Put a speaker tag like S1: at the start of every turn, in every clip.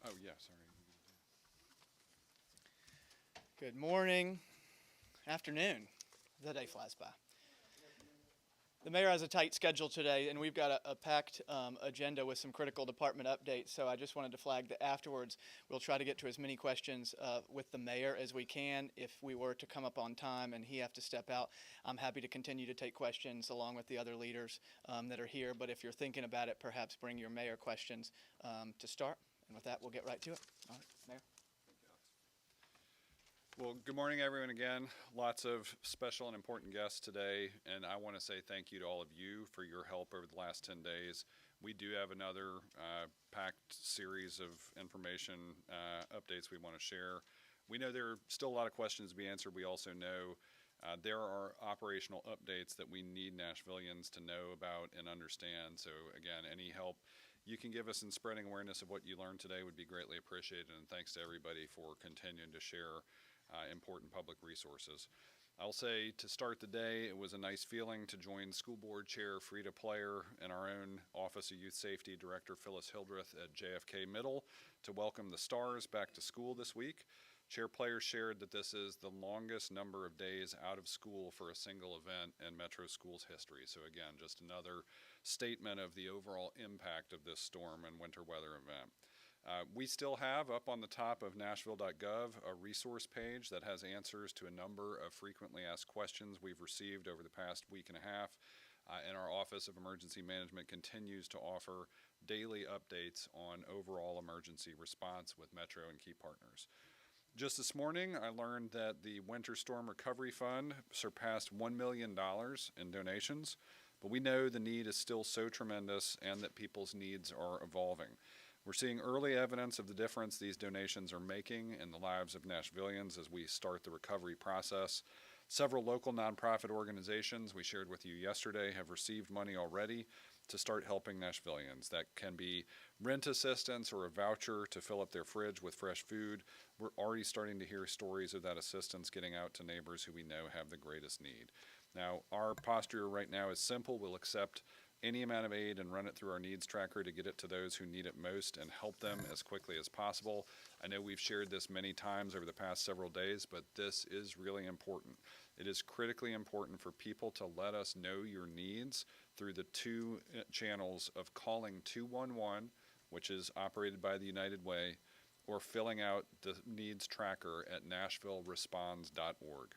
S1: Oh, yeah, sorry.
S2: Good morning, afternoon. The day flies by. The mayor has a tight schedule today, and we've got a packed agenda with some critical department updates. So I just wanted to flag that afterwards we'll try to get to as many questions with the mayor as we can. If we were to come up on time and he have to step out, I'm happy to continue to take questions along with the other leaders that are here. But if you're thinking about it, perhaps bring your mayor questions to start. And with that, we'll get right to it. All right, Mayor.
S1: Well, good morning, everyone, again. Lots of special and important guests today, and I want to say thank you to all of you for your help over the last 10 days. We do have another packed series of information updates we want to share. We know there are still a lot of questions to be answered. We also know there are operational updates that we need Nashvillians to know about and understand. So again, any help you can give us in spreading awareness of what you learned today would be greatly appreciated, and thanks to everybody for continuing to share important public resources. I'll say to start the day, it was a nice feeling to join School Board Chair Frida Player and our own Office of Youth Safety Director Phyllis Hildreth at JFK Middle to welcome the Stars back to school this week. Chair Player shared that this is the longest number of days out of school for a single event in Metro Schools history. So again, just another statement of the overall impact of this storm and winter weather event. We still have up on the top of Nashville.gov a resource page that has answers to a number of frequently asked questions we've received over the past week and a half. And our Office of Emergency Management continues to offer daily updates on overall emergency response with Metro and key partners. Just this morning, I learned that the Winter Storm Recovery Fund surpassed $1 million in donations, but we know the need is still so tremendous and that people's needs are evolving. We're seeing early evidence of the difference these donations are making in the lives of Nashvillians as we start the recovery process. Several local nonprofit organizations we shared with you yesterday have received money already to start helping Nashvillians. That can be rent assistance or a voucher to fill up their fridge with fresh food. We're already starting to hear stories of that assistance getting out to neighbors who we know have the greatest need. Now, our posture right now is simple. We'll accept any amount of aid and run it through our needs tracker to get it to those who need it most and help them as quickly as possible. I know we've shared this many times over the past several days, but this is really important. It is critically important for people to let us know your needs through the two channels of calling 211, which is operated by the United Way, or filling out the needs tracker at nashvilleresponds.org.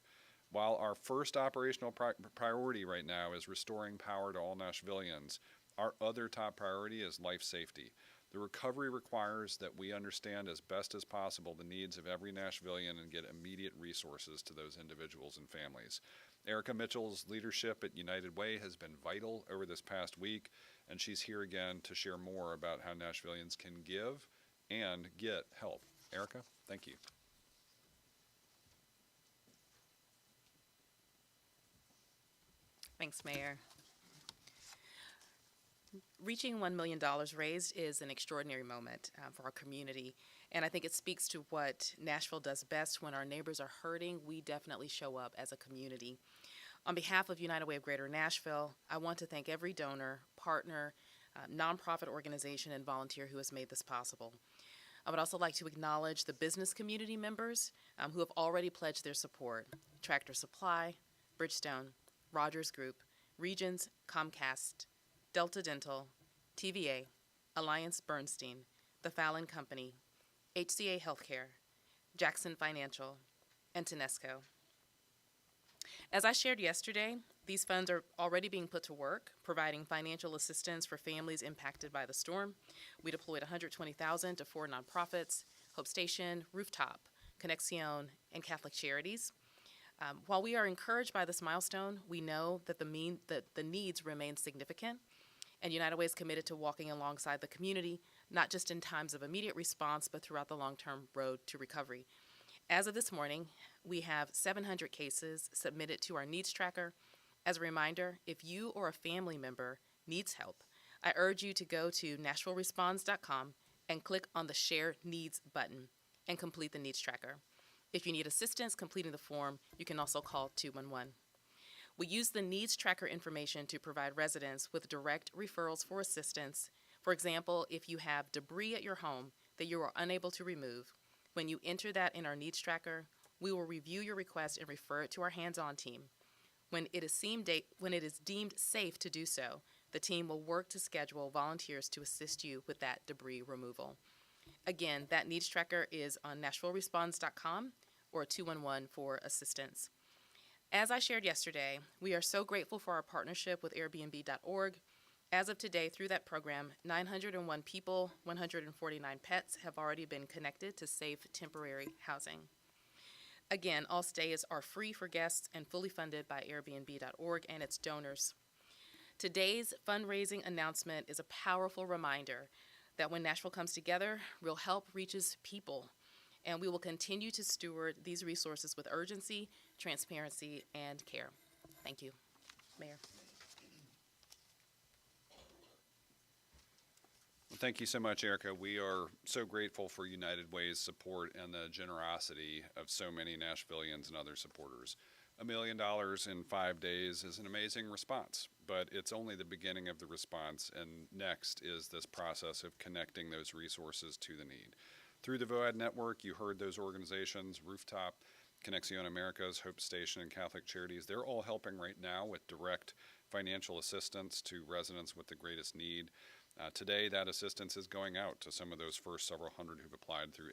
S1: While our first operational priority right now is restoring power to all Nashvillians, our other top priority is life safety. The recovery requires that we understand as best as possible the needs of every Nashvillian and get immediate resources to those individuals and families. Erica Mitchell's leadership at United Way has been vital over this past week, and she's here again to share more about how Nashvillians can give and get help. Erica, thank you.
S3: Thanks, Mayor. Reaching $1 million raised is an extraordinary moment for our community, and I think it speaks to what Nashville does best. When our neighbors are hurting, we definitely show up as a community. On behalf of United Way of Greater Nashville, I want to thank every donor, partner, nonprofit organization, and volunteer who has made this possible. I would also like to acknowledge the business community members who have already pledged their support: Tractor Supply, Bridgestone, Rogers Group, Regions, Comcast, Delta Dental, TVA, Alliance Bernstein, The Fallon Company, HCA Healthcare, Jackson Financial, and Tanesco. As I shared yesterday, these funds are already being put to work, providing financial assistance for families impacted by the storm. We deployed $120,000 to 4 nonprofits: Hope Station, Rooftop, Conexión, and Catholic Charities. While we are encouraged by this milestone, we know that the needs remain significant, and United Way is committed to walking alongside the community, not just in times of immediate response, but throughout the long-term road to recovery. As of this morning, we have 700 cases submitted to our needs tracker. As a reminder, if you or a family member needs help, I urge you to go to nashvilleresponds.com and click on the Share Needs button and complete the needs tracker. If you need assistance completing the form, you can also call 211. We use the needs tracker information to provide residents with direct referrals for assistance For example, if you have debris at your home that you are unable to remove, when you enter that in our needs tracker, we will review your request and refer it to our hands-on team. When it is deemed safe to do so, the team will work to schedule volunteers to assist you with that debris removal. Again, that needs tracker is on NashvilleResponds.com or 211 for assistance. As I shared yesterday, we are so grateful for our partnership with Airbnb.org. As of today, through that program, 901 people, 149 pets have already been connected to safe temporary housing. Again, all stays are free for guests and fully funded by Airbnb.org and its donors. Today's fundraising announcement is a powerful reminder that when Nashville comes together, real help reaches people, and we will continue to steward these resources with urgency, transparency, and care. Thank you, Mayor.
S1: Well, thank you so much, Erica. We are so grateful for United Way's support and the generosity of so many Nashvillians and other supporters. $1 million in 5 days is an amazing response, but it's only the beginning of the response, and next is this process of connecting those resources to the need. Through the VOAD network, you heard those organizations, Rooftop, Conexión Americas, Hope Station, and Catholic Charities. They're all helping right now with direct financial assistance to residents with the greatest need. Today, that assistance is going out to some of those first several hundred who've applied through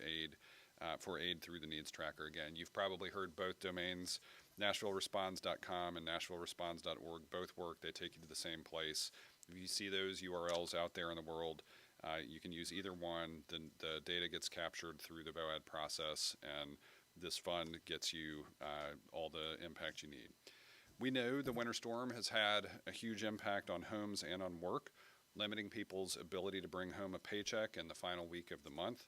S1: for aid through the needs tracker. Again, you've probably heard both domains, NashvilleResponds.com and NashvilleResponds.org. Both work. They take you to the same place. If you see those URLs out there in the world, you can use either one. The data gets captured through the VOAD process, and this fund gets you all the impact you need. We know the winter storm has had a huge impact on homes and on work, limiting people's ability to bring home a paycheck in the final week of the month.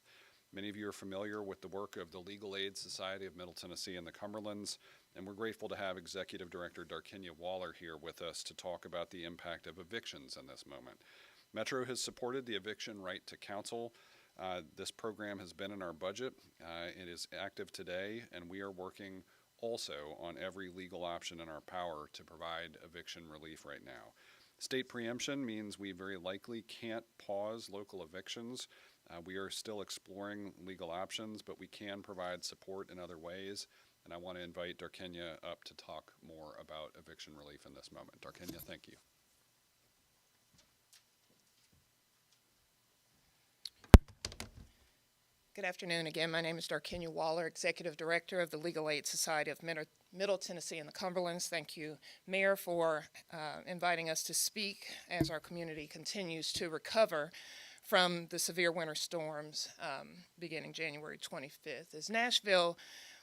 S1: Many of you are familiar with the work of the Legal Aid Society of Middle Tennessee and the Cumberlands, and we're grateful to have Executive Director Darkenia Waller here with us to talk about the impact of evictions in this moment. Metro has supported the eviction right to counsel. This program has been in our budget. It is active today, and we are working also on every legal option in our power to provide eviction relief right now. State preemption means we very likely can't pause local evictions. We are still exploring legal options, but we can provide support in other ways. And I want to invite Darkenia up to talk more about eviction relief in this moment. Darkenia, thank you.
S4: Good afternoon again. My name is Darkenia Waller, Executive Director of the Legal Aid Society of Middle Tennessee and the Cumberlands. Thank you, Mayor, for inviting us to speak as our community continues to recover from the severe winter storms beginning January 25th. As Nashville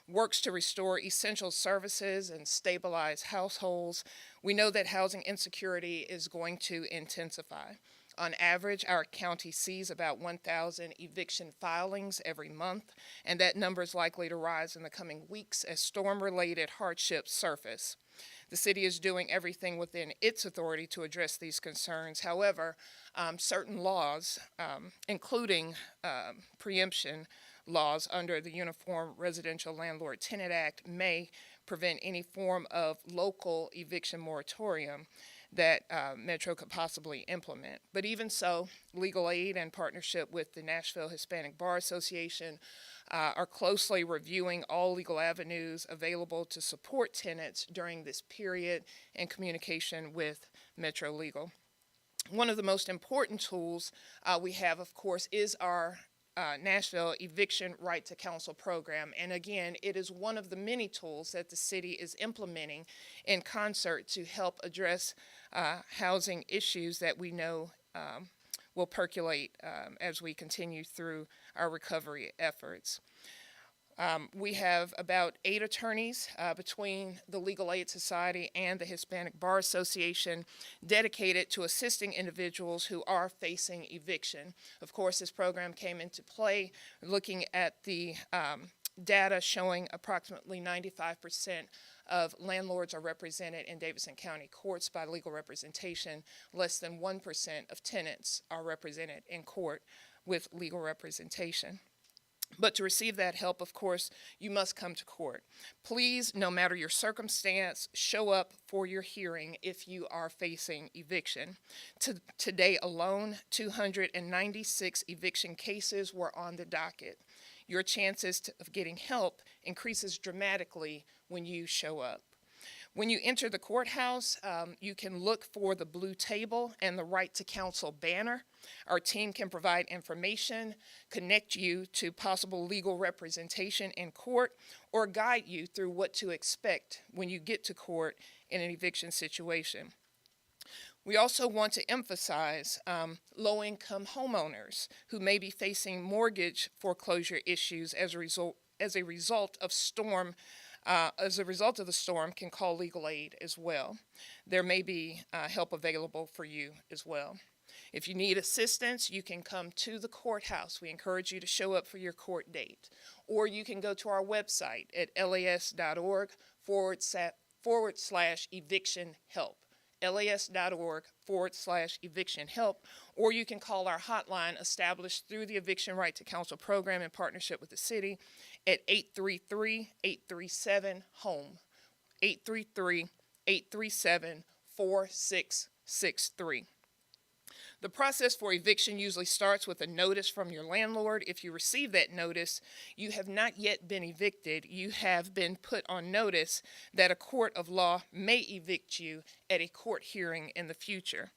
S4: works to restore essential services and stabilize households, we know that housing insecurity is going to intensify. On average, our county sees about 1,000 eviction filings every month, and that number is likely to rise in the coming weeks as storm-related hardships surface. The city is doing everything within its authority to address these concerns. However, certain laws, including preemption laws under the Uniform Residential Landlord-Tenant Act, may prevent any form of local eviction moratorium that Metro could possibly implement. But even so, Legal Aid, in partnership with the Nashville Hispanic Bar Association, are closely reviewing all legal avenues available to support tenants during this period in communication with Metro Legal. One of the most important tools we have, of course, is our Nashville Eviction Right to Counsel program. And again, it is one of the many tools that the city is implementing in concert to help address housing issues that we know will percolate as we continue through our recovery efforts. We have about 8 attorneys between the Legal Aid Society and the Hispanic Bar Association dedicated to assisting individuals who are facing eviction. Of course, this program came into play looking at the data showing approximately 95% of landlords are represented in Davidson County courts by legal representation. Less than 1% of tenants are represented in court with legal representation. But to receive that help, of course, you must come to court. Please, no matter your circumstance, show up for your hearing if you are facing eviction. Today alone, 296 eviction cases were on the docket. Your chances of getting help increases dramatically when you show up. When you enter the courthouse, you can look for the blue table and the Right to Counsel banner. Our team can provide information, connect you to possible legal representation in court, or guide you through what to expect when you get to court in an eviction situation. We also want to emphasize low-income homeowners who may be facing mortgage foreclosure issues as a result of the storm can call legal aid as well. There may be help available for you as well. If you need assistance, you can come to the courthouse. We encourage you to show up for your court date. Or you can go to our website at las.org/eviction help. las.org/eviction help, or you can call our hotline established through the Eviction Right to Counsel program in partnership with the city at 833-837-HOME, 833-837-4663. The process for eviction usually starts with a notice from your landlord. If you receive that notice, you have not yet been evicted. You have been put on notice that a court of law may evict you at a court hearing in the future.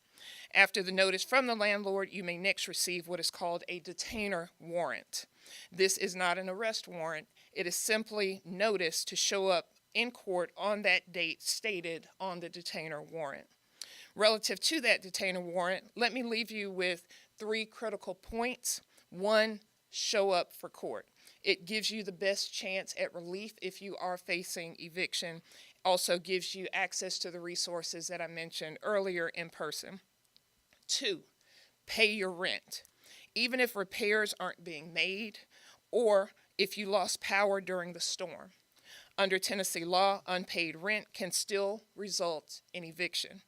S4: After the notice from the landlord, you may next receive what is called a detainer warrant. This is not an arrest warrant. It is simply notice to show up in court on that date stated on the detainer warrant. Relative to that detainer warrant, let me leave you with 3 critical points. 1, show up for court. It gives you the best chance at relief if you are facing eviction. Also gives you access to the resources that I mentioned earlier in person. 2, pay your rent. Even if repairs aren't being made or if you lost power during the storm. Under Tennessee law, unpaid rent can still result in eviction.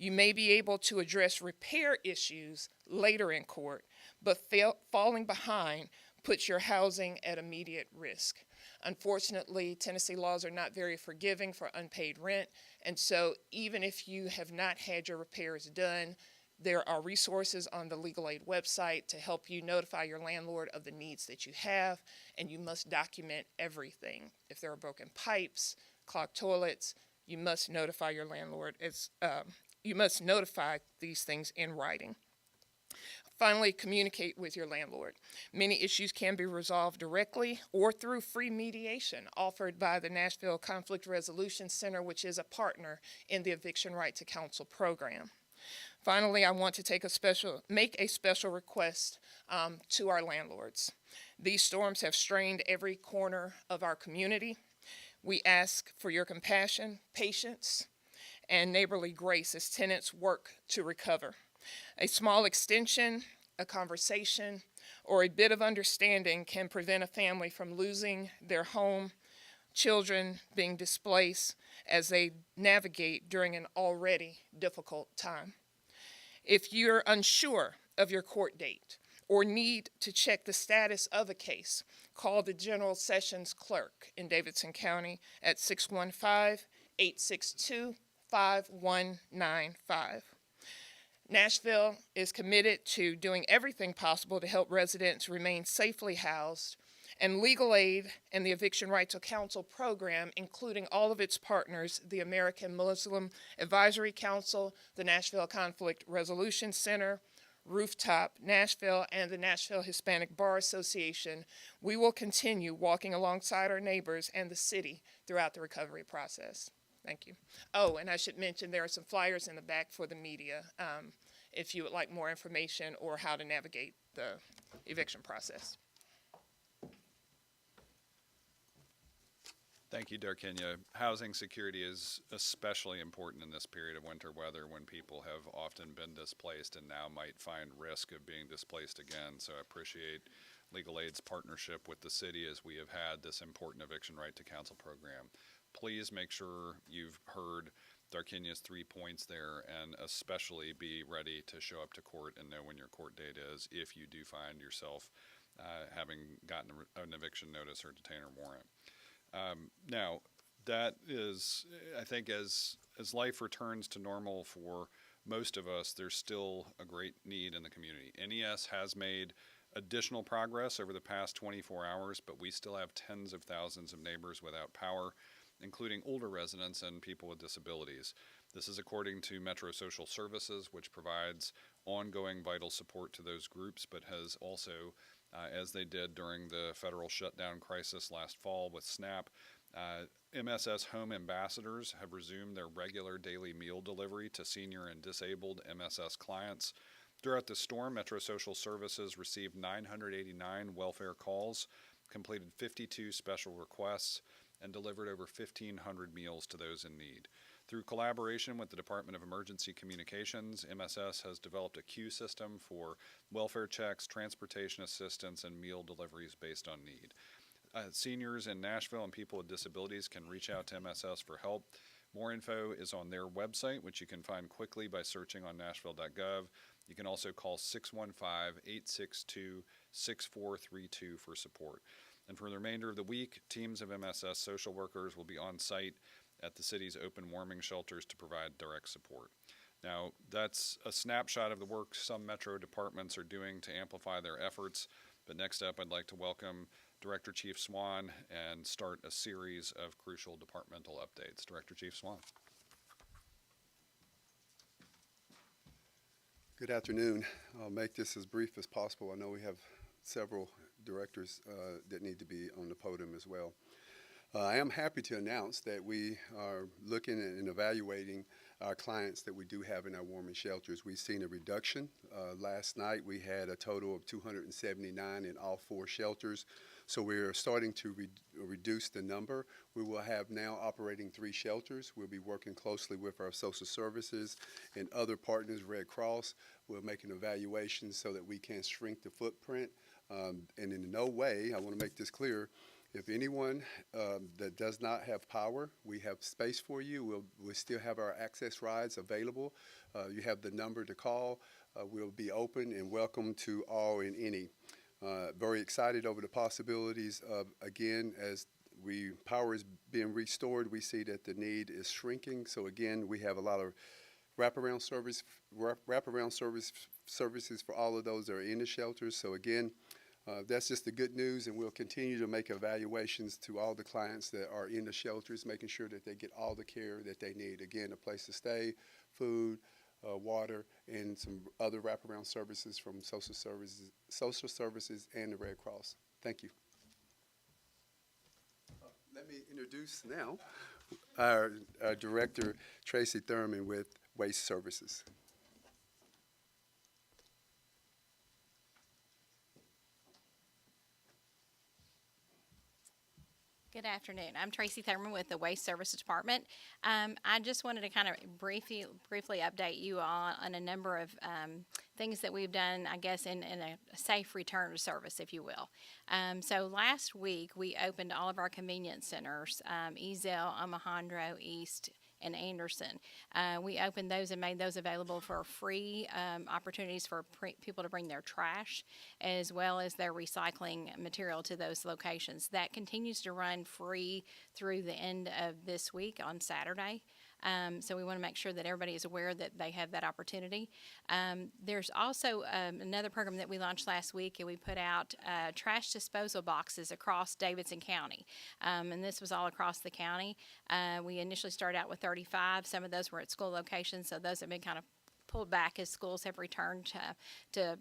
S4: You may be able to address repair issues later in court, but falling behind puts your housing at immediate risk. Unfortunately, Tennessee laws are not very forgiving for unpaid rent, and so even if you have not had your repairs done, there are resources on the legal aid website to help you notify your landlord of the needs that you have, and you must document everything. If there are broken pipes, clogged toilets, you must notify your landlord. You must notify these things in writing. Finally, communicate with your landlord. Many issues can be resolved directly or through free mediation offered by the Nashville Conflict Resolution Center, which is a partner in the Eviction Right to Counsel program. Finally, I want to make a special request to our landlords. These storms have strained every corner of our community. We ask for your compassion, patience, and neighborly grace as tenants work to recover. A small extension, a conversation, or a bit of understanding can prevent a family from losing their home, children being displaced as they navigate during an already difficult time. If you're unsure of your court date or need to check the status of a case, call the General Sessions Clerk in Davidson County at 615-862-5195. Nashville is committed to doing everything possible to help residents remain safely housed, and legal aid and the Eviction Right to Counsel program, including all of its partners, the American Muslim Advisory Council, the Nashville Conflict Resolution Center, Rooftop Nashville, and the Nashville Hispanic Bar Association, we will continue walking alongside our neighbors and the city throughout the recovery process. Thank you. Oh, and I should mention there are some flyers in the back for the media if you would like more information or how to navigate the eviction process.
S1: Thank you, Darkenya. Housing security is especially important in this period of winter weather when people have often been displaced and now might find risk of being displaced again. So I appreciate Legal Aid's partnership with the city as we have had this important Eviction Right to Counsel program. Please make sure you've heard Darkenya's 3 points there, and especially be ready to show up to court and know when your court date is if you do find yourself having gotten an eviction notice or detainer warrant. Now, that is, I think, as life returns to normal for most of us, there's still a great need in the community. NES has made additional progress over the past 24 hours, but we still have tens of thousands of neighbors without power, including older residents and people with disabilities. This is according to Metro Social Services, which provides ongoing vital support to those groups, but has also, as they did during the federal shutdown crisis last fall with SNAP, MSS Home Ambassadors have resumed their regular daily meal delivery to senior and disabled MSS clients. Throughout the storm, Metro Social Services received 989 welfare calls, completed 52 special requests, and delivered over 1,500 meals to those in need. Through collaboration with the Department of Emergency Communications, MSS has developed a queue system for welfare checks, transportation assistance, and meal deliveries based on need. Seniors in Nashville and people with disabilities can reach out to MSS for help. More info is on their website, which you can find quickly by searching on nashville.gov. You can also call 615-862-6432 for support. And for the remainder of the week, teams of MSS social workers will be on site at the city's open warming shelters to provide direct support. Now, that's a snapshot of the work some Metro departments are doing to amplify their efforts. But next up, I'd like to welcome Director Chief Swan and start a series of crucial departmental updates. Director Chief Swan.
S5: Good afternoon. I'll make this as brief as possible. I know we have several directors that need to be on the podium as well. I am happy to announce that we are looking and evaluating our clients that we do have in our warming shelters. We've seen a reduction. Last night we had a total of 279 in all 4 shelters. So we're starting to reduce the number. We will have now operating 3 shelters. We'll be working closely with our social services and other partners, Red Cross. We'll make an evaluation so that we can shrink the footprint. And in no way, I want to make this clear, if anyone that does not have power, we have space for you. We'll still have our access rides available. You have the number to call. We'll be open and welcome to all and any. Very excited over the possibilities of, again, as power is being restored, we see that the need is shrinking. So again, we have a lot of wraparound services for all of those that are in the shelters. So again, that's just the good news, and we'll continue to make evaluations to all the clients that are in the shelters, making sure that they get all the care that they need. Again, a place to stay, food, water, and some other wraparound services from social services and the Red Cross. Thank you. Let me introduce now our Director, Tracy Thurman with Waste Services.
S6: Good afternoon. I'm Tracy Thurman with the Waste Services Department. I just wanted to kind of briefly update you on a number of things that we've done, I guess, in a safe return to service, if you will. So last week, we opened all of our convenience centers, Ezell, Omohundro, East, and Anderson. We opened those and made those available for free opportunities for people to bring their trash as well as their recycling material to those locations. That continues to run free through the end of this week on Saturday. So we want to make sure that everybody is aware that they have that opportunity. There's also another program that we launched last week, and we put out trash disposal boxes across Davidson County. And this was all across the county. We initially started out with 35. Some of those were at school locations, so those have been kind of pulled back as schools have returned to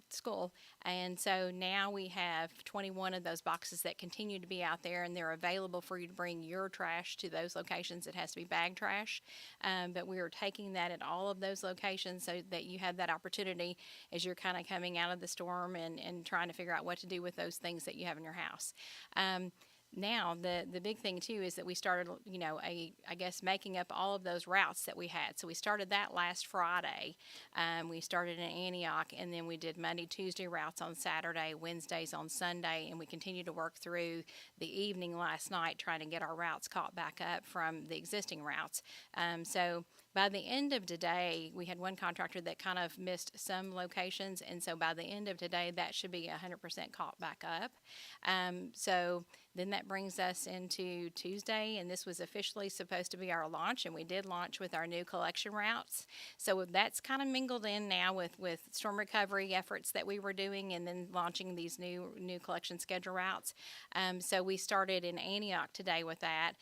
S6: school. And so now we have 21 of those boxes that continue to be out there, and they're available for you to bring your trash to those locations. It has to be bag trash. But we are taking that at all of those locations so that you have that opportunity as you're kind of coming out of the storm and trying to figure out what to do with those things that you have in your house. Now, the big thing, too, is that we started, I guess, making up all of those routes that we had. So we started that last Friday. We started in Antioch, and then we did Monday, Tuesday routes on Saturday, Wednesdays on Sunday, and we continued to work through the evening last night trying to get our routes caught back up from the existing routes. So By the end of today, we had one contractor that kind of missed some locations, and so by the end of today, that should be 100% caught back up. So then that brings us into Tuesday, and this was officially supposed to be our launch, and we did launch with our new collection routes. So that's kind of mingled in now with storm recovery efforts that we were doing, and then launching these new collection schedule routes. So we started in Antioch today with that.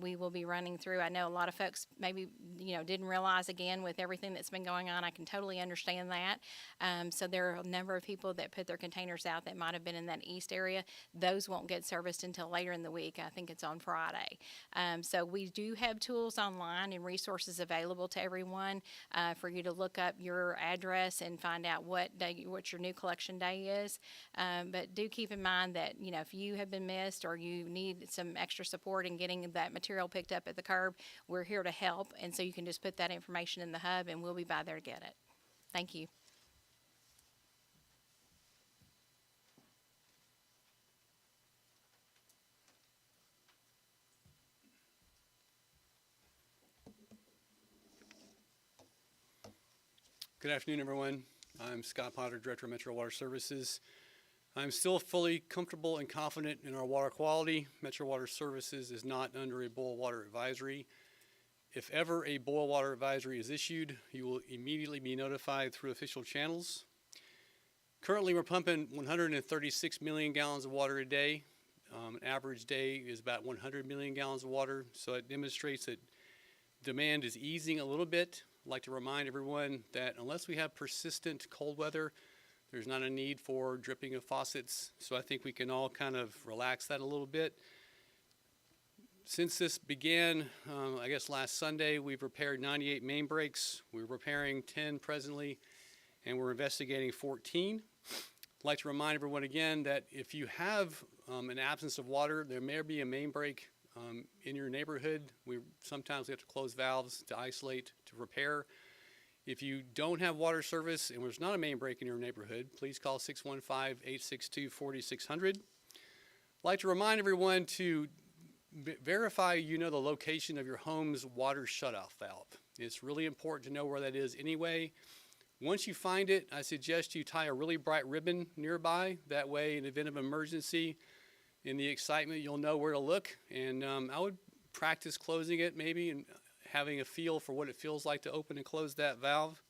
S6: We will be running through. I know a lot of folks maybe didn't realize, again, with everything that's been going on. I can totally understand that. So there are a number of people that put their containers out that might have been in that east area. Those won't get serviced until later in the week. I think it's on Friday. So we do have tools online and resources available to everyone for you to look up your address and find out what your new collection day is. But do keep in mind that if you have been missed or you need some extra support in getting that material picked up at the curb, we're here to help. And so you can just put that information in the hub, and we'll be by there to get it. Thank you.
S7: Good afternoon, everyone. I'm Scott Potter, Director of Metro Water Services. I'm still fully comfortable and confident in our water quality. Metro Water Services is not under a boil water advisory. If ever a boil water advisory is issued, you will immediately be notified through official channels. Currently, we're pumping 136 million gallons of water a day. An average day is about 100 million gallons of water, so it demonstrates that demand is easing a little bit. I'd like to remind everyone that unless we have persistent cold weather, there's not a need for dripping of faucets, so I think we can all kind of relax that a little bit. Since this began, I guess last Sunday, we've repaired 98 main breaks. We're repairing 10 presently, and we're investigating 14. I'd like to remind everyone again that if you have an absence of water, there may be a main break in your neighborhood. Sometimes we have to close valves to isolate, to repair. If you don't have water service and there's not a main break in your neighborhood, please call 615-862-4600. I'd like to remind everyone to verify the location of your home's water shutoff valve. It's really important to know where that is anyway. Once you find it, I suggest you tie a really bright ribbon nearby. That way, in the event of emergency, in the excitement, you'll know where to look. And I would practice closing it maybe and having a feel for what it feels like to open and close that valve.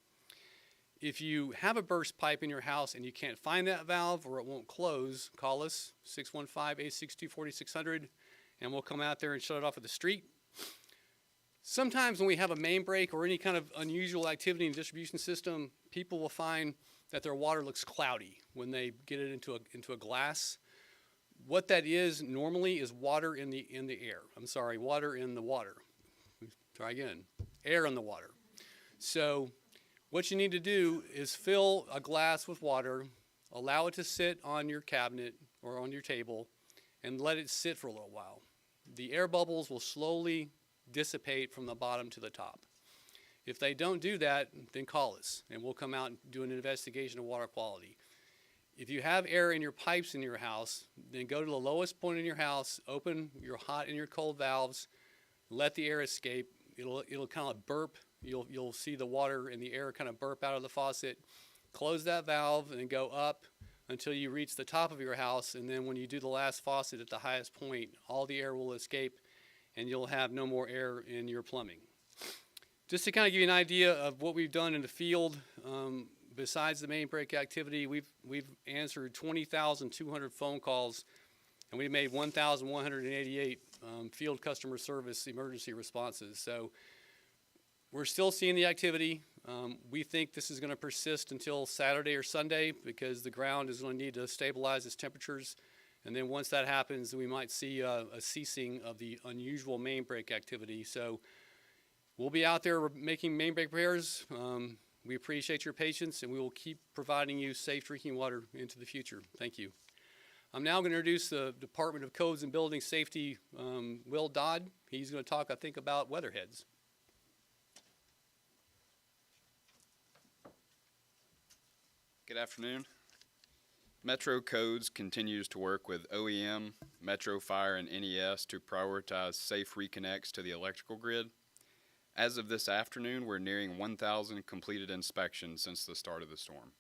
S7: If you have a burst pipe in your house and you can't find that valve or it won't close, call us, 615-862-4600, and we'll come out there and shut it off at the street. Sometimes when we have a main break or any kind of unusual activity in the distribution system, people will find that their water looks cloudy when they get it into a glass. What that is normally is water in the air. Water in the water. Try again. Air in the water. So what you need to do is fill a glass with water, allow it to sit on your cabinet or on your table, and let it sit for a little while. The air bubbles will slowly dissipate from the bottom to the top. If they don't do that, then call us, and we'll come out and do an investigation of water quality. If you have air in your pipes in your house, then go to the lowest point in your house, open your hot and your cold valves, let the air escape. It'll kind of burp. You'll see the water and the air kind of burp out of the faucet. Close that valve and go up until you reach the top of your house, and then when you do the last faucet at the highest point, all the air will escape and you'll have no more air in your plumbing. Just to kind of give you an idea of what we've done in the field, besides the main break activity, we've answered 20,200 phone calls, and we made 1,188 field customer service emergency responses. So we're still seeing the activity. We think this is going to persist until Saturday or Sunday because the ground is going to need to stabilize its temperatures. And then once that happens, we might see a ceasing of the unusual main break activity. So we'll be out there making main break repairs. We appreciate your patience, and we will keep providing you safe drinking water into the future. Thank you. I'm now going to introduce the Department of Codes and Building Safety, Will Dodd. He's going to talk, I think, about weatherheads.
S8: Good afternoon. Metro Codes continues to work with OEM, Metro Fire, and NES to prioritize safe reconnects to the electrical grid. As of this afternoon, we're nearing 1,000 completed inspections since the start of the storm.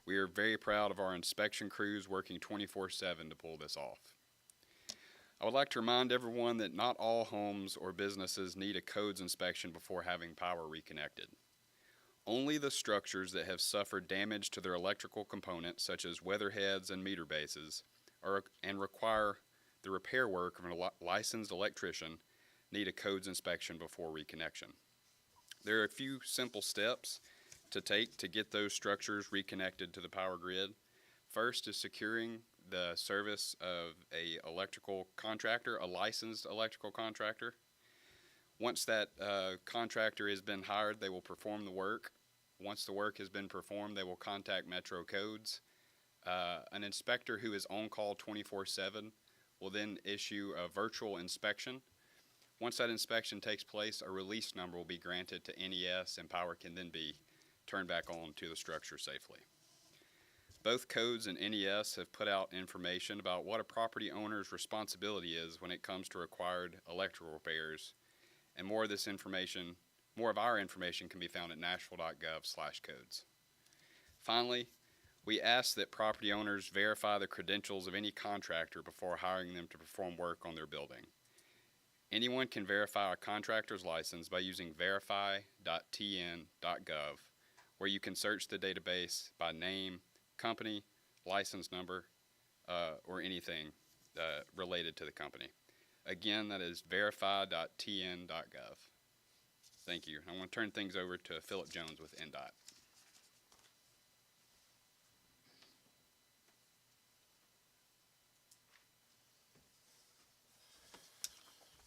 S8: We are very proud of our inspection crews working 24/7 to pull this off. I would like to remind everyone that not all homes or businesses need a codes inspection before having power reconnected. Only the structures that have suffered damage to their electrical components, such as weatherheads and meter bases, and require the repair work of a licensed electrician, need a codes inspection before reconnection. There are a few simple steps to take to get those structures reconnected to the power grid. First is securing the service of a electrical contractor, a licensed electrical contractor. Once that contractor has been hired, they will perform the work. Once the work has been performed, they will contact Metro Codes. An inspector who is on call 24/7 will then issue a virtual inspection. Once that inspection takes place, a release number will be granted to NES, and power can then be turned back on to the structure safely. Both Codes and NES have put out information about what a property owner's responsibility is when it comes to required electrical repairs, and more of our information can be found at nashville.gov/codes. Finally, we ask that property owners verify the credentials of any contractor before hiring them to perform work on their building. Anyone can verify a contractor's license by using verify.tn.gov, where you can search the database by name, company, license number, or anything related to the company. Again, that is verify.tn.gov. Thank you. I want to turn things over to Philip Jones with NDOT.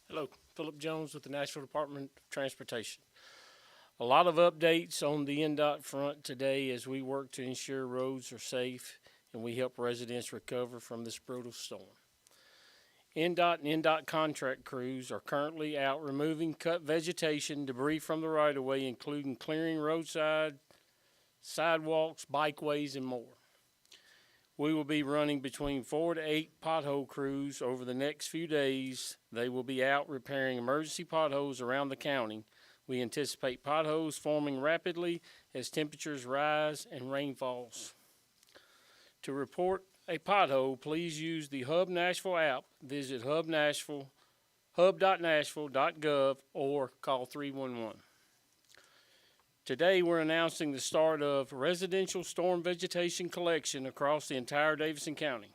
S9: Hello, Philip Jones with the Nashville Department of Transportation. A lot of updates on the NDOT front today as we work to ensure roads are safe and we help residents recover from this brutal storm. NDOT and NDOT contract crews are currently out removing cut vegetation, debris from the right-of-way, including clearing roadside, sidewalks, bikeways, and more. We will be running between 4 to 8 pothole crews over the next few days. They will be out repairing emergency potholes around the county. We anticipate potholes forming rapidly as temperatures rise and rain falls. To report a pothole, please use the Hub Nashville app, visit hub.nashville.gov, or call 311. Today, we're announcing the start of residential storm vegetation collection across the entire Davidson County.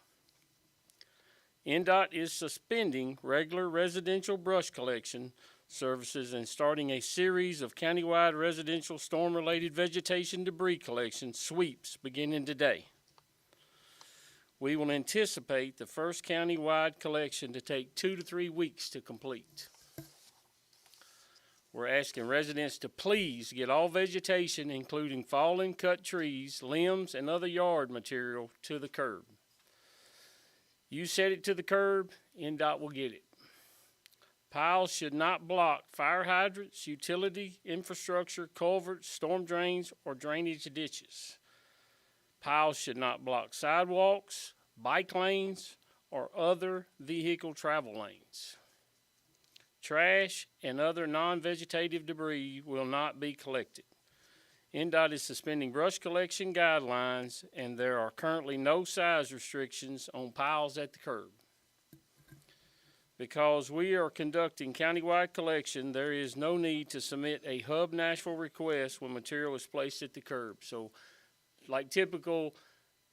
S9: NDOT is suspending regular residential brush collection services and starting a series of countywide residential storm-related vegetation debris collection sweeps beginning today. We will anticipate the first countywide collection to take 2 to 3 weeks to complete. We're asking residents to please get all vegetation, including fallen cut trees, limbs, and other yard material, to the curb. You set it to the curb, NDOT will get it. Piles should not block fire hydrants, utility infrastructure, culverts, storm drains, or drainage ditches. Piles should not block sidewalks, bike lanes, or other vehicle travel lanes. Trash and other non-vegetative debris will not be collected. NDOT is suspending brush collection guidelines, and there are currently no size restrictions on piles at the curb. Because we are conducting countywide collection, there is no need to submit a Hub Nashville request when material is placed at the curb. So, like typical,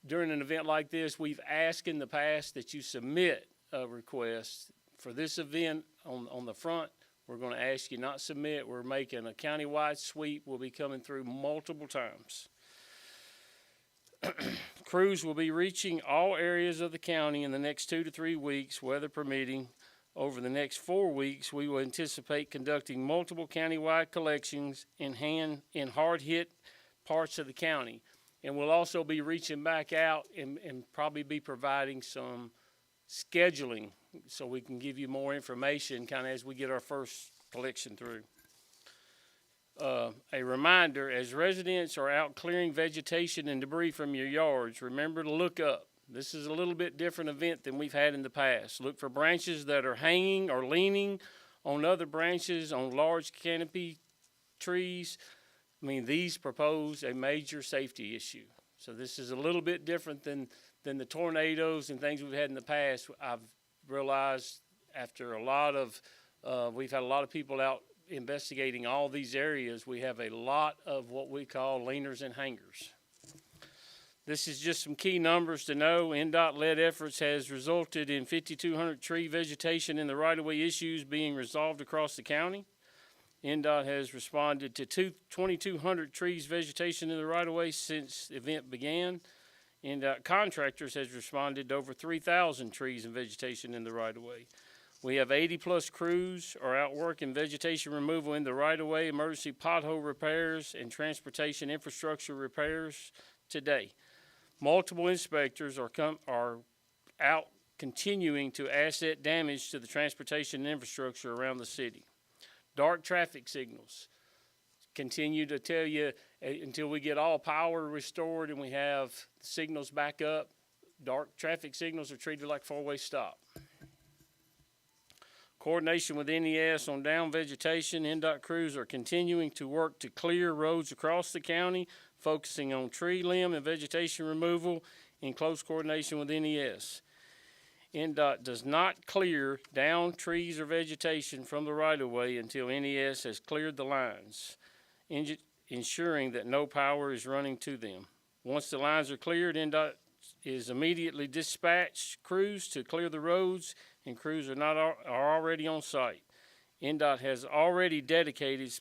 S9: during an event like this, we've asked in the past that you submit a request. For this event on the front, we're going to ask you not submit. We're making a countywide sweep. We'll be coming through multiple times. Crews will be reaching all areas of the county in the next 2 to 3 weeks, weather permitting. Over the next 4 weeks, we will anticipate conducting multiple countywide collections in hard-hit parts of the county. And we'll also be reaching back out and probably be providing some scheduling so we can give you more information kind of as we get our first collection through. A reminder, as residents are out clearing vegetation and debris from your yards, remember to look up. This is a little bit different event than we've had in the past. Look for branches that are hanging or leaning On other branches, on large canopy trees, I mean, these propose a major safety issue. So this is a little bit different than the tornadoes and things we've had in the past. I've realized after we've had a lot of people out investigating all these areas, we have a lot of what we call leaners and hangers. This is just some key numbers to know. NDOT-led efforts has resulted in 5,200 tree vegetation in the right-of-way issues being resolved across the county. NDOT has responded to 2,200 trees vegetation in the right-of-way since the event began. NDOT contractors has responded to over 3,000 trees and vegetation in the right-of-way. We have 80-plus crews are out working vegetation removal in the right-of-way, emergency pothole repairs, and transportation infrastructure repairs today. Multiple inspectors are out continuing to asset damage to the transportation infrastructure around the city. Dark traffic signals continue to tell you until we get all power restored and we have signals back up, dark traffic signals are treated like four-way stop. Coordination with NES on down vegetation. NDOT crews are continuing to work to clear roads across the county, focusing on tree limb and vegetation removal in close coordination with NES. NDOT does not clear down trees or vegetation from the right-of-way until NES has cleared the lines, ensuring that no power is running to them. Once the lines are cleared, NDOT is immediately dispatched crews to clear the roads, and crews are already on site. NDOT has already dedicated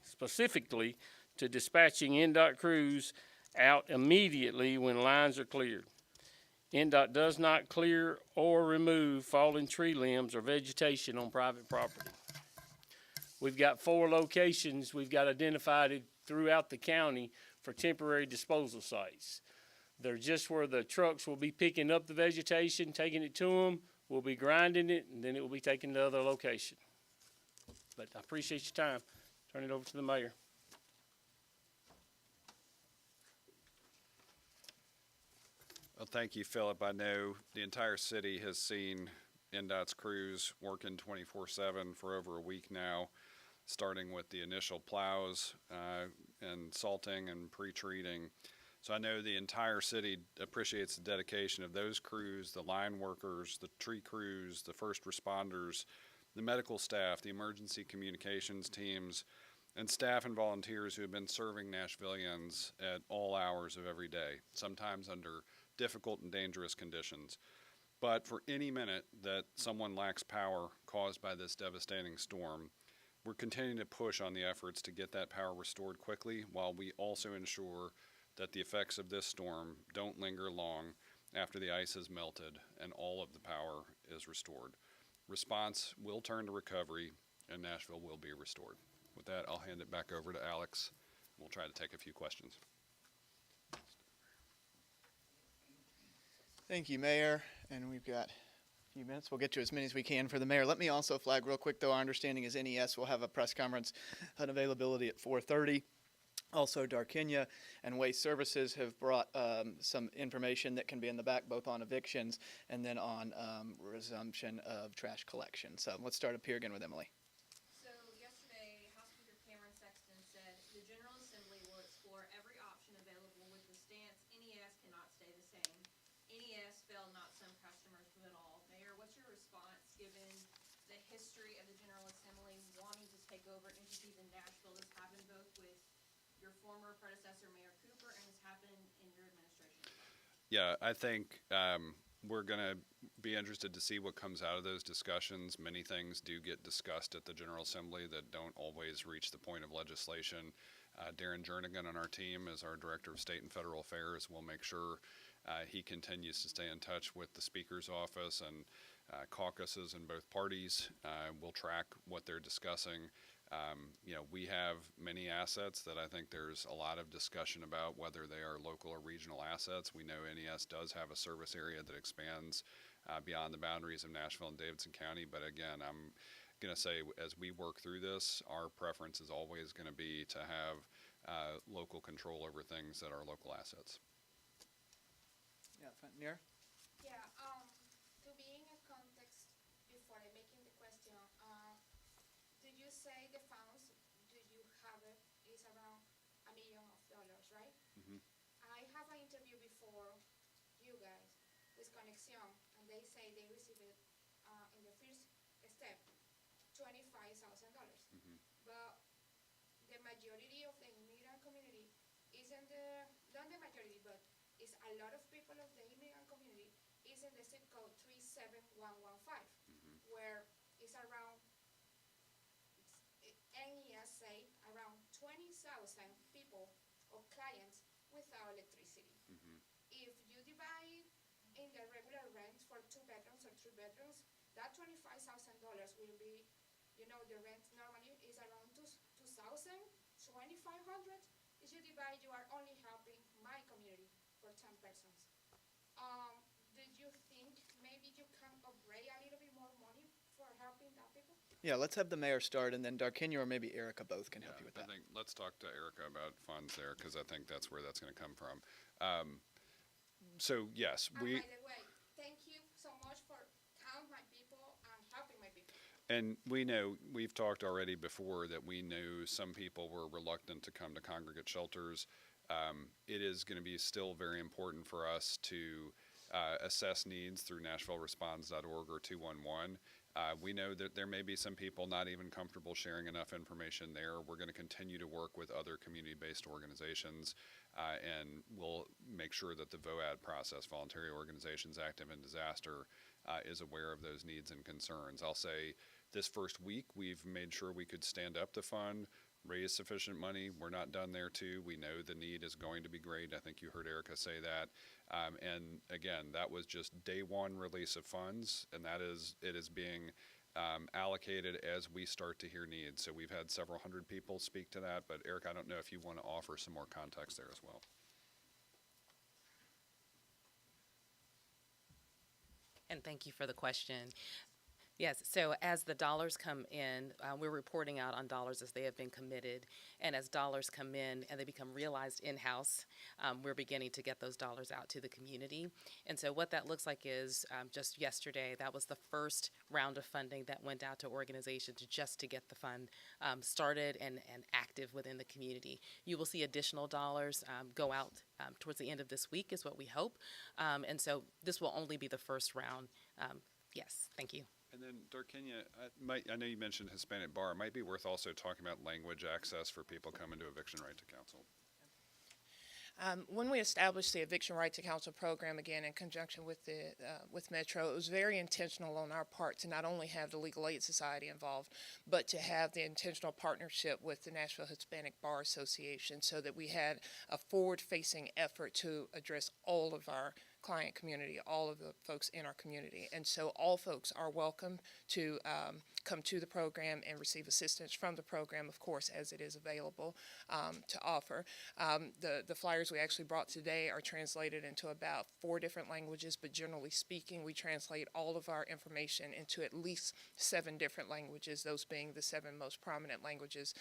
S9: specifically to dispatching NDOT crews out immediately when lines are cleared. NDOT does not clear or remove fallen tree limbs or vegetation on private property. We've got 4 locations we've got identified throughout the county for temporary disposal sites. They're just where the trucks will be picking up the vegetation, taking it to them, we'll be grinding it, and then it will be taken to other location. But I appreciate your time. Turn it over to the mayor.
S1: Well, thank you, Philip. I know the entire city has seen NDOT's crews working 24/7 for over a week now, starting with the initial plows and salting and pre-treating. So I know the entire city appreciates the dedication of those crews, the line workers, the tree crews, the first responders, the medical staff, the emergency communications teams, and staff and volunteers who have been serving Nashvillians at all hours of every day, sometimes under difficult and dangerous conditions. But for any minute that someone lacks power caused by this devastating storm, we're continuing to push on the efforts to get that power restored quickly, while we also ensure that the effects of this storm don't linger long after the ice has melted and all of the power is restored. Response will turn to recovery, and Nashville will be restored. With that, I'll hand it back over to Alex. We'll try to take a few questions.
S2: Thank you, Mayor. And we've got a few minutes. We'll get to as many as we can for the mayor. Let me also flag real quick, though, our understanding is NES will have a press conference and availability at 4:30. Also, Darkenya and Waste Services have brought some information that can be in the back, both on evictions and then on resumption of trash collection. So let's start up here again with Emily.
S10: So yesterday, House Speaker Cameron Sexton said the General Assembly will explore every option available with the stance NES cannot stay the same. NES failed not some customers but all. Mayor, what's your response given the history of the General Assembly wanting to take over entities in Nashville? This happened both with your former predecessor, Mayor Cooper, and has happened in your administration?
S1: Yeah, I think we're going to be interested to see what comes out of those discussions. Many things do get discussed at the General Assembly that don't always reach the point of legislation. Darren Jernigan on our team is our Director of State and Federal Affairs. We'll make sure he continues to stay in touch with the Speaker's office and caucuses in both parties. We'll track what they're discussing. We have many assets that I think there's a lot of discussion about whether they are local or regional assets. We know NES does have a service area that expands beyond the boundaries of Nashville and Davidson County. But again, I'm going to say as we work through this, our preference is always going to be to have local control over things that are local assets.
S2: Yeah, Nir?
S11: Yeah, to be in a context before say the funds, do you have it, is around $1 million, right?
S1: Mhm.
S11: I have an interview before you guys with Connexion, and they say they received it in the first step, $25,000.
S1: Mhm.
S11: But the majority of the immigrant community isn't the, not the majority, but it's a lot of people of the immigrant community is in the zip code 37115, where it's around, NES say around 20,000 people or clients without electricity.
S1: Mhm.
S11: If you divide in the regular rent for 2 bedrooms or 3 bedrooms, that $25,000 will be, the rent normally is around 2,000, 2,500. If you divide, you are only helping my community for 10 persons. Did you think maybe you can upgrade a little bit more money for helping that people?
S2: Yeah, let's have the mayor start, and then Darkenia or maybe Erica both can help you with
S1: I
S2: that.
S1: think let's talk to Erica about funds there because I think that's where that's going to come from. So yes,
S11: And by the way, thank you so much for counting my people and helping my people.
S1: and we know we've talked already before that we knew some people were reluctant to come to congregate shelters. It is going to be still very important for us to assess needs through NashvilleResponds.org or 211. We know that there may be some people not even comfortable sharing enough information there. We're going to continue to work with other community-based organizations, and we'll make sure that the VOAD process, Voluntary Organizations Active in Disaster, is aware of those needs and concerns. I'll say this first week we've made sure we could stand up the fund, raise sufficient money. We're not done there too. We know the need is going to be great. I think you heard Erica say that. And again, that was just day one release of funds, and it is being allocated as we start to hear needs. So we've had several hundred people speak to that, but Erica, I don't know if you want to offer some more context there as well.
S3: And thank you for the question. Yes, so as the dollars come in, we're reporting out on dollars as they have been committed. And as dollars come in and they become realized in-house, we're beginning to get those dollars out to the community. And so what that looks like is just yesterday, that was the first round of funding that went out to organizations just to get the fund started and active within the community. You will see additional dollars go out towards the end of this week is what we hope. And so this will only be the first round. Yes, thank you.
S1: And then, Darkenia, I know you mentioned Hispanic Bar. It might be worth also talking about language access for people coming to Eviction Right to Counsel.
S4: When we established the Eviction Right to Counsel program, again, in conjunction with with Metro, it was very intentional on our part to not only have the Legal Aid Society involved, but to have the intentional partnership with the Nashville Hispanic Bar Association so that we had a forward-facing effort to address all of our client community, all of the folks in our community. And so all folks are welcome to come to the program and receive assistance from the program, of course, as it is available to offer. The flyers we actually brought today are translated into about 4 different languages, but generally speaking, we translate all of our information into at least 7 different languages, those being the 7 most prominent languages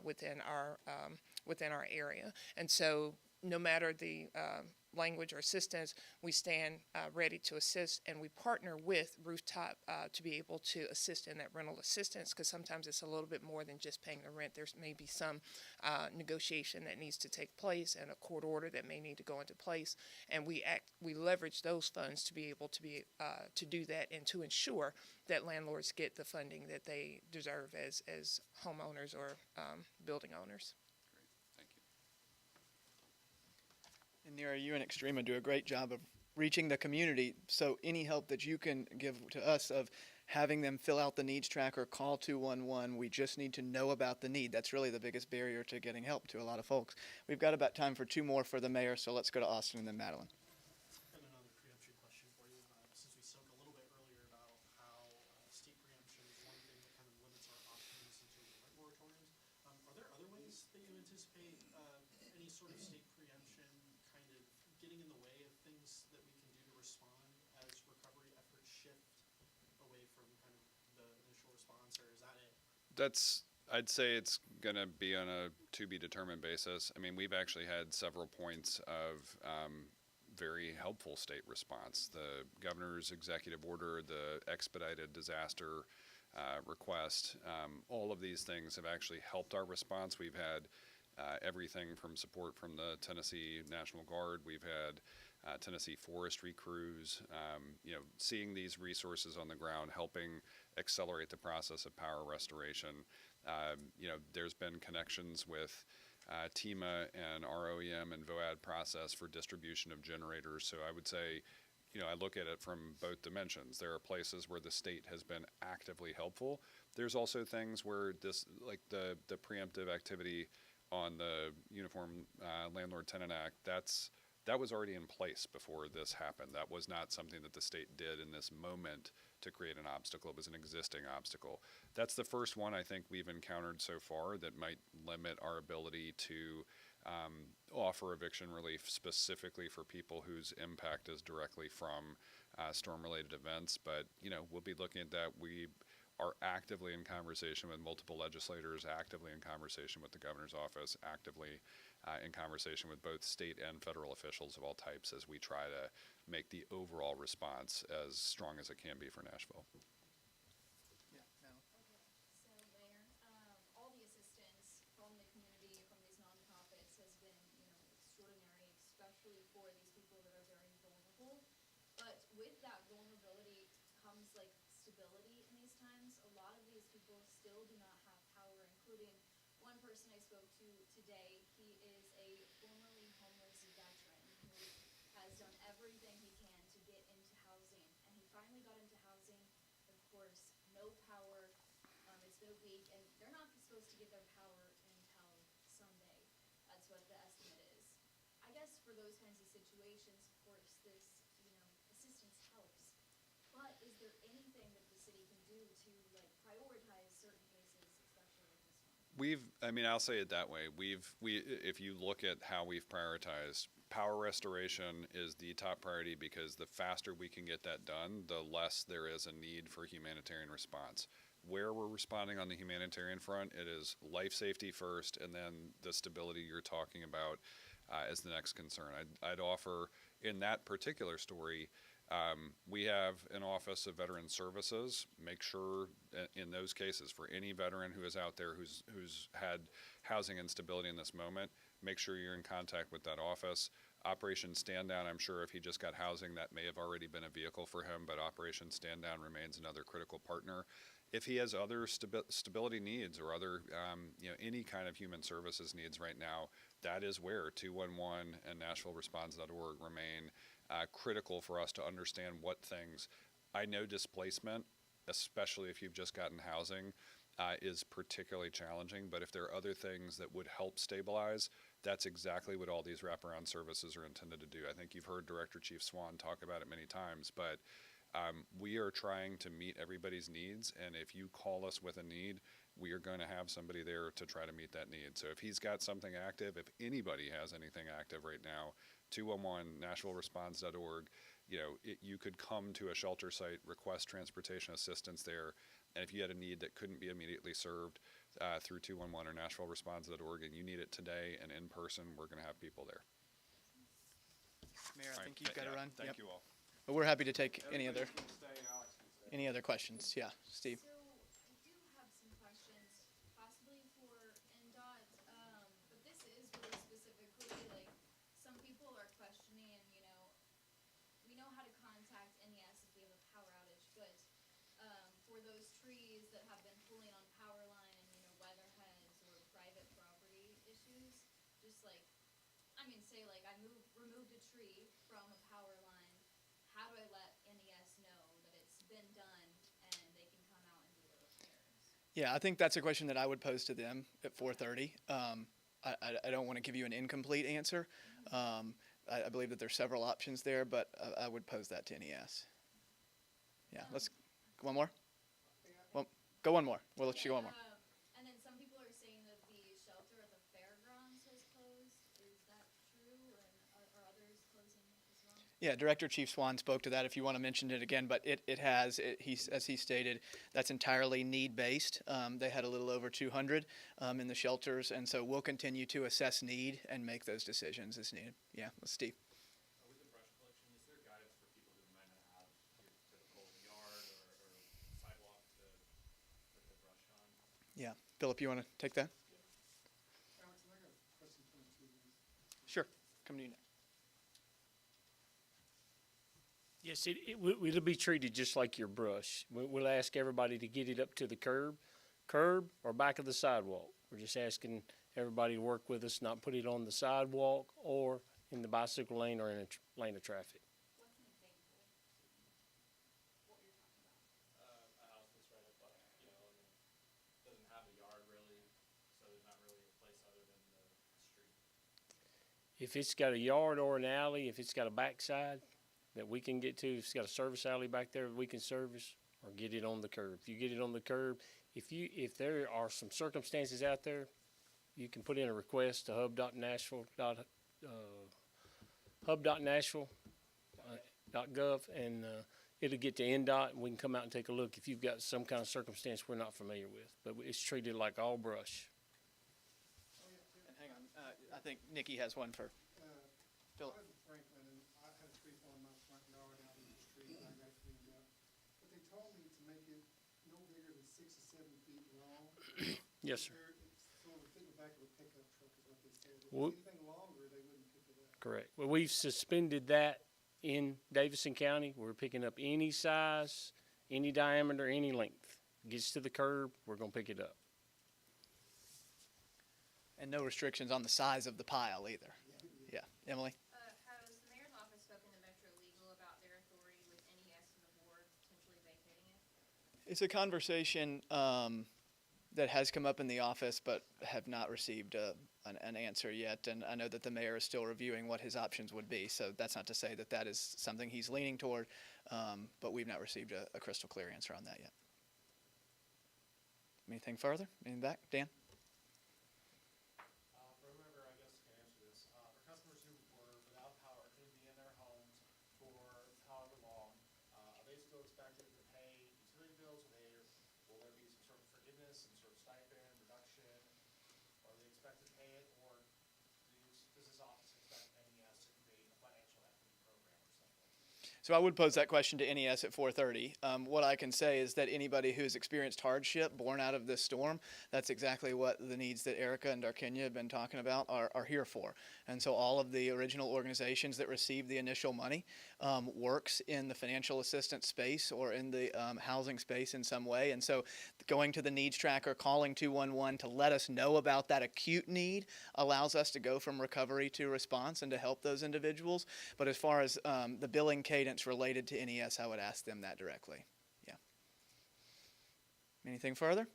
S4: within our area. And so no matter the language or assistance, we stand ready to assist, and we partner with Rooftop to be able to assist in that rental assistance, because sometimes it's a little bit more than just paying the rent. There's maybe some negotiation that needs to take place and a court order that may need to go into place, and we leverage those funds to be able to do that and to ensure that landlords get the funding that they deserve as homeowners or building owners.
S2: And Nira, you and Extrema do a great job of reaching the community. So any help that you can give to us of having them fill out the needs tracker, call 211. We just need to know about the need. That's really the biggest barrier to getting help to a lot of folks. We've got about time for 2 more for the mayor, so let's go to Austin and then Madeline.
S12: And another preemption question for you, since we spoke a little bit earlier about how state preemption is one thing that kind of limits our options in terms of rent moratoriums. Are there other ways that you anticipate any sort of state preemption kind of getting in the way of things that we can do to respond as recovery efforts shift away from kind of the initial response, or is that it?
S1: I'd say it's going to be on a to-be-determined basis. I mean, we've actually had several points of very helpful state response. The governor's executive order, the expedited disaster request. All of these things have actually helped our response. We've had everything from support from the Tennessee National Guard. We've had Tennessee forestry crews, seeing these resources on the ground, helping accelerate the process of power restoration. There's been connections with TEMA and ROEM and VOAD process for distribution of generators. So I would say, I look at it from both dimensions. There are places where the state has been actively helpful. There's also things where this, like the preemptive activity on the Uniform Landlord-Tenant Act, that was already in place before this happened. That was not something that the state did in this moment to create an obstacle. It was an existing obstacle. That's the first one I think we've encountered so far that might limit our ability to offer eviction relief specifically for people whose impact is directly from storm-related events. But, we'll be looking at that. We are actively in conversation with multiple legislators, actively in conversation with the governor's office, actively in conversation with both state and federal officials of all types as we try to make the overall response as strong as it can be for Nashville.
S10: So, Mayor, all the assistance from the community, from these nonprofits has been, extraordinary, especially for these people that are very vulnerable. But with that vulnerability comes like stability in these times. A lot of these people still do not have power, including one person I spoke to today. He is a formerly homeless veteran who has done everything he can to get into housing, and he finally got into housing. Of course, no power. It's been a week, and they're not supposed to get their power until Sunday. That's what the estimate is. I guess for those kinds of situations, of course, this assistance helps. But is there anything that the city can do to prioritize certain cases, especially like this one?
S1: I'll say it that way. If you look at how we've prioritized, power restoration is the top priority because the faster we can get that done, the less there is a need for humanitarian response. Where we're responding on the humanitarian front, it is life safety first, and then the stability you're talking about as the next concern. I'd offer in that particular story, we have an Office of Veteran Services. Make sure in those cases, for any veteran who is out there who's had housing instability in this moment, make sure you're in contact with that office. Operation Stand Down, I'm sure if he just got housing, that may have already been a vehicle for him, but Operation Stand Down remains another critical partner. If he has other stability needs or other, any kind of human services needs right now, that is where 211 and NashvilleResponds.org remain critical for us to understand what things. I know displacement, especially if you've just gotten housing, is particularly challenging, but if there are other things that would help stabilize, that's exactly what all these wraparound services are intended to do. I think you've heard Director Chief Swan talk about it many times, but we are trying to meet everybody's needs, and if you call us with a need, we are going to have somebody there to try to meet that need. So if he's got something active, if anybody has anything active right now, 211, NashvilleResponds.org, you could come to a shelter site, request transportation assistance there, and if you had a need that couldn't be immediately served through 211 or NashvilleResponds.org and you need it today and in person, we're going to have people there.
S2: Mayor, I think you've got to run.
S1: Thank you all.
S2: But we're happy to take any other questions. Yeah, Steve.
S10: So I do have some questions, possibly for NDOT, but this is really specifically some people are questioning. We know how to contact NES if we have a power outage, but for those trees that have been pulling on power line, weatherheads or private property issues, just say I removed a tree from a power line. How do I let NES know that it's been done and they can come out and do the repairs?
S2: Yeah, I think that's a question that I would pose to them at 4:30. I don't want to give you an incomplete answer. I believe that there's several options there, but I would pose that to NES. Yeah, let's one more. Well, go one more. We'll let you go one more.
S10: And then some people are saying that the shelter at the fairgrounds has closed. Is that true, and are others closing as well?
S2: Yeah, Director Chief Swan spoke to that if you want to mention it again, but it has, as he stated, that's entirely need-based. They had a little over 200 in the shelters, and so we'll continue to assess need and make those decisions as needed. Yeah, Steve.
S13: With the brush collection, is there guidance for people who might not have your typical yard or sidewalk to
S2: Philip, you want to take that? Sure. Come to you next.
S9: Yes, it'll be treated just like your brush. We'll ask everybody to get it up to the curb or back of the sidewalk. We're just asking everybody to work with us, not put it on the sidewalk or in the bicycle lane or in a lane of traffic.
S10: What's an example? What you're talking about?
S13: A house that's right up, you know, and it doesn't have a yard really, so there's not really a place other than the street.
S9: If it's got a yard or an alley, if it's got a backside that we can get to, if it's got a service alley back there that we can service, or get it on the curb. If you get it on the curb, if there are some circumstances out there, you can put in a request to hub.nashville.gov, and it'll get to NDOT, and we can come out and take a look if you've got some kind of circumstance we're not familiar with. But it's treated like all brush.
S2: And hang on. I think Nikki has one for Philip.
S12: I live in Franklin, and I had a tree fall in my front yard out in the street, and I got it cleaned up. But they told me to make it no bigger than 6 or 7 feet long.
S9: Yes, sir.
S12: So it would fit in the back of a pickup truck is what they said. If
S9: Well-
S12: it's anything longer, they wouldn't pick it up.
S9: Correct. Well, we've suspended that in Davidson County. We're picking up any size, any diameter, any length. Gets to the curb, we're gonna pick it up.
S2: And no restrictions on the size of the pile either. Yeah. Emily?
S10: Has the mayor's office spoken to Metro Legal about their authority with NES and the board potentially vacating it?
S2: It's a conversation that has come up in the office, but have not received an answer yet. And I know that the mayor is still reviewing what his options would be. So that's not to say that that is something he's leaning toward, but we've not received a crystal clear answer on that yet. Anything further? Anything back? Dan?
S12: For whoever, I guess, can answer this, for customers who were without power, couldn't be in their homes for however long, are they still expected to pay utility bills, will there be some sort of forgiveness, some sort of stipend, reduction? Are they expected to pay it, or does this office expect NES to create a financial equity program or something?
S2: So I would pose that question to NES at 4:30. What I can say is that anybody who's experienced hardship born out of this storm, that's exactly what the needs that Erica and Darkenya have been talking about are here for. And so all of the original organizations that received the initial money works in the financial assistance space or in the housing space in some way. And so going to the needs tracker, calling 211 to let us know about that acute need allows us to go from recovery to response and to help those individuals. But as far as the billing cadence related to NES, I would ask them that directly. Yeah. Anything further?